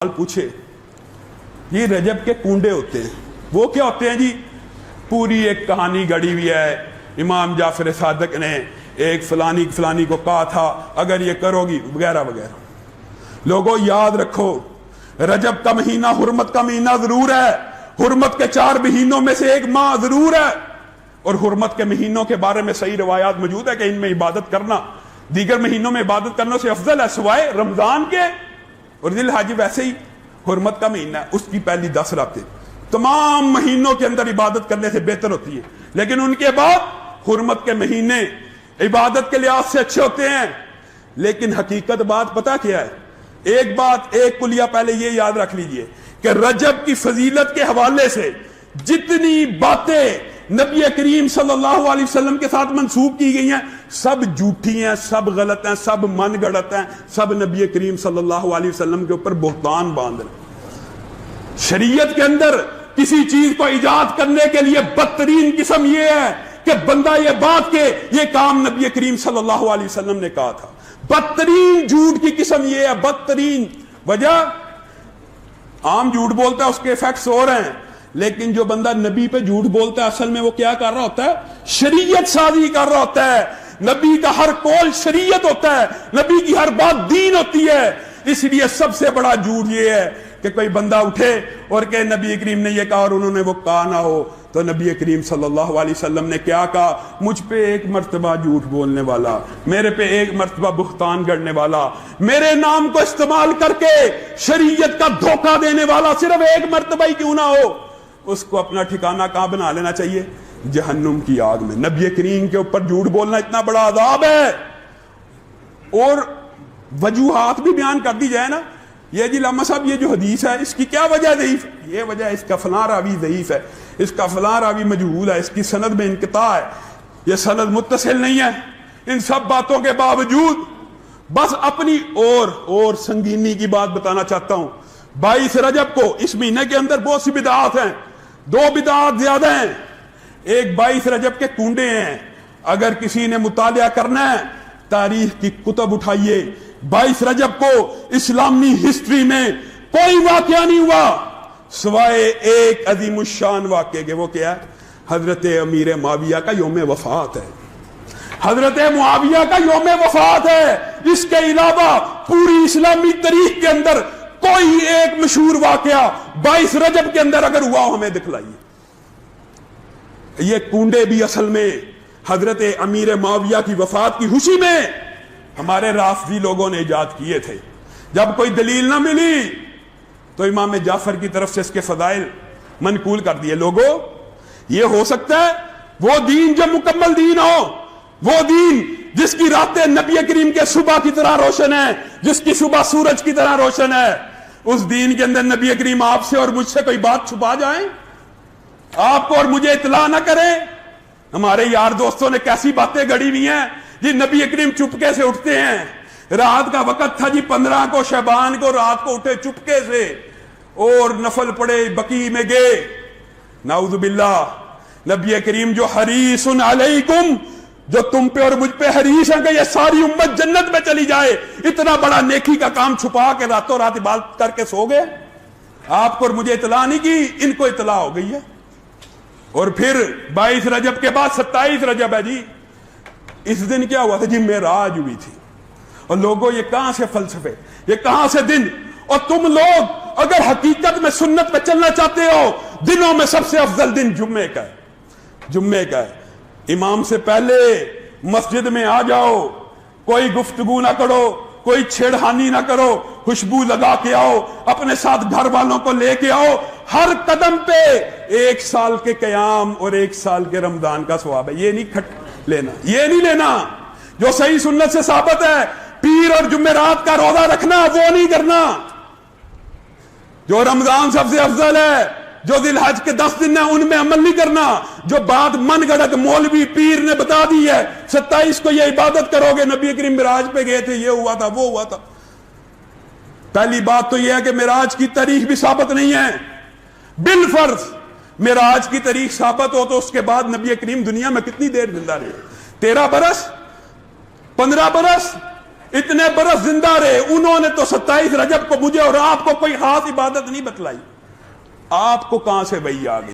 پوچھے یہ رجب کے کنڈے ہوتے ہیں، وہ کیا ہوتے ہیں جی؟ پوری ایک کہانی گڑی ہوئی ہے، امام جعفر صادق نے ایک فلانی کو کہا تھا اگر یہ کرو گی وغیرہ وغیرہ۔ لوگوں یاد رکھو، رجب کا مہینہ حرمت کا مہینہ ضرور ہے، حرمت کے 4 مہینوں میں سے ایک ماہ ضرور ہے، اور حرمت کے مہینوں کے بارے میں صحیح روایات موجود ہے کہ ان میں عبادت کرنا دیگر مہینوں میں عبادت کرنے سے افضل ہے سوائے رمضان کے، اور ذی الحج ویسے ہی حرمت کا مہینہ ہے، اس کی پہلی 10 راتیں تمام مہینوں کے اندر عبادت کرنے سے بہتر ہوتی ہے، لیکن ان کے بعد حرمت کے مہینے عبادت کے لحاظ سے اچھے ہوتے ہیں۔ لیکن حقیقت بات پتہ کیا ہے؟ ایک کلیہ پہلے یہ یاد رکھ لیجئے کہ رجب کی فضیلت کے حوالے سے جتنی باتیں نبی کریم صلی اللہ علیہ وسلم کے ساتھ منسوب کی گئی ہیں سب جھوٹی ہیں، سب غلط ہیں، سب من گڑت ہیں، سب نبی کریم صلی اللہ علیہ وسلم کے اوپر بہتان باندھ رہے۔ شریعت کے اندر کسی چیز کو ایجاد کرنے کے لیے بدترین قسم یہ ہے کہ بندہ یہ بات کہ یہ کام نبی کریم صلی اللہ علیہ وسلم نے کہا تھا۔ بدترین جھوٹ کی قسم یہ ہے، بدترین وجہ عام جھوٹ بولتا ہے، اس کے ایفیکٹس ہو رہے ہیں، لیکن جو بندہ نبی پہ جھوٹ بولتا ہے اصل میں وہ کیا کر رہا ہوتا ہے؟ شریعت سازی کر رہا ہوتا ہے۔ نبی کا ہر قول شریعت ہوتا ہے، نبی کی ہر بات دین ہوتی ہے۔ اس لیے سب سے بڑا جھوٹ یہ ہے کہ کوئی بندہ اٹھے اور کہ نبی کریم نے یہ کہا اور انہوں نے وہ کہا نہ ہو، تو نبی کریم صلی اللہ علیہ وسلم نے کیا کہا؟ مجھ پہ 1 مرتبہ جھوٹ بولنے والا، میرے پہ 1 مرتبہ بہتان گڑنے والا، میرے نام کو استعمال کر کے شریعت کا دھوکہ دینے والا صرف 1 مرتبہ ہی کیوں نہ ہو، اس کو اپنا ٹھکانہ کہاں بنا لینا چاہیے؟ جہنم کی آگ میں۔ نبی کریم کے اوپر جھوٹ بولنا اتنا بڑا عذاب ہے۔ اور وجوہات بھی بیان کر دی جائے نا، یہ جی لامہ صاحب یہ جو حدیث ہے اس کی کیا وجہ ضعیف ہے؟ یہ وجہ اس کا فلاں راوی ضعیف ہے، اس کا فلاں راوی مجہول ہے، اس کی سند میں انقطاع ہے، یہ سند متصل نہیں ہے۔ ان سب باتوں کے باوجود بس اپنی اور سنگینی کی بات بتانا چاہتا ہوں۔ 22 رجب کو اس مہینے کے اندر بہت سی بدعات ہیں، 2 بدعات زیادہ ہیں۔ ایک 22 رجب کے کنڈے ہیں، اگر کسی نے مطالعہ کرنا ہے تاریخ کی کتب اٹھائیے۔ 22 رجب کو اسلامی ہسٹری میں کوئی واقعہ نہیں ہوا سوائے ایک عظیم الشان واقعے کے، وہ کیا ہے؟ حضرت امیر معاویہ کا یوم وفات ہے، حضرت معاویہ کا یوم وفات ہے۔ اس کے علاوہ پوری اسلامی تاریخ کے اندر کوئی ایک مشہور واقعہ 22 رجب کے اندر اگر ہوا ہمیں دکھلائیے۔ یہ کنڈے بھی اصل میں حضرت امیر معاویہ کی وفات کی خوشی میں ہمارے رافضی لوگوں نے ایجاد کیے تھے۔ جب کوئی دلیل نہ ملی تو امام جعفر کی طرف سے اس کے فضائل منقول کر دیے۔ لوگوں یہ ہو سکتا ہے وہ دین جو مکمل دین ہو، وہ دین جس کی راتیں نبی کریم کے صبح کی طرح روشن ہے، جس کی صبح سورج کی طرح روشن ہے، اس دین کے اندر نبی کریم آپ سے اور مجھ سے کوئی بات چھپا جائیں، آپ کو اور مجھے اطلاع نہ کریں۔ ہمارے یار دوستوں نے کیسی باتیں گڑی ہوئی ہیں جی، نبی کریم چپکے سے اٹھتے ہیں، رات کا وقت تھا جی 15 کو شعبان کو، رات کو اٹھے چپکے سے اور نفل پڑے، بقیع میں گئے۔ نعوذ باللہ، نبی کریم جو حریص علیکم، جو تم پہ اور مجھ پہ حریص ہیں کہ یہ ساری امت جنت میں چلی جائے، اتنا بڑا نیکی کا کام چھپا کے راتوں رات عبادت کر کے سو گئے۔ آپ کو اور مجھے اطلاع نہیں کی، ان کو اطلاع ہو گئی ہے۔ اور پھر 22 رجب کے بعد 27 رجب ہے جی، اس دن کیا ہوا تھا جی؟ معراج ہوئی تھی۔ اور لوگوں یہ کہاں سے فلسفے، یہ کہاں سے دن؟ اور تم لوگ اگر حقیقت میں سنت پہ چلنا چاہتے ہو، دنوں میں سب سے افضل دن جمعے کا ہے، جمعے کا ہے۔ امام سے پہلے مسجد میں آ جاؤ، کوئی گفتگو نہ کرو، کوئی چھیڑخانی نہ کرو، خوشبو لگا کے آؤ، اپنے ساتھ گھر والوں کو لے کے آؤ، ہر قدم پہ 1 سال کے قیام اور 1 سال کے رمضان کا ثواب ہے۔ یہ نہیں لینا، یہ نہیں لینا جو صحیح سنت سے ثابت ہے۔ پیر اور جمعرات کا روزہ رکھنا وہ نہیں کرنا، جو رمضان سب سے افضل ہے، جو ذی الحج کے 10 دن ہیں ان میں عمل نہیں کرنا۔ جو بات من گڑت مولوی پیر نے بتا دی ہے 27 کو یہ عبادت کرو گے، نبی کریم معراج پہ گئے تھے، یہ ہوا تھا وہ ہوا تھا۔ پہلی بات تو یہ ہے کہ معراج کی تاریخ بھی ثابت نہیں ہے۔ بالفرض معراج کی تاریخ ثابت ہو تو اس کے بعد نبی کریم دنیا میں کتنی دیر زندہ رہے؟ 13 برس، 15 برس، اتنے برس زندہ رہے، انہوں نے تو 27 رجب کو مجھے اور آپ کو کوئی خاص عبادت نہیں بتلائی. آپ کو کہاں سے وحی آ گئی؟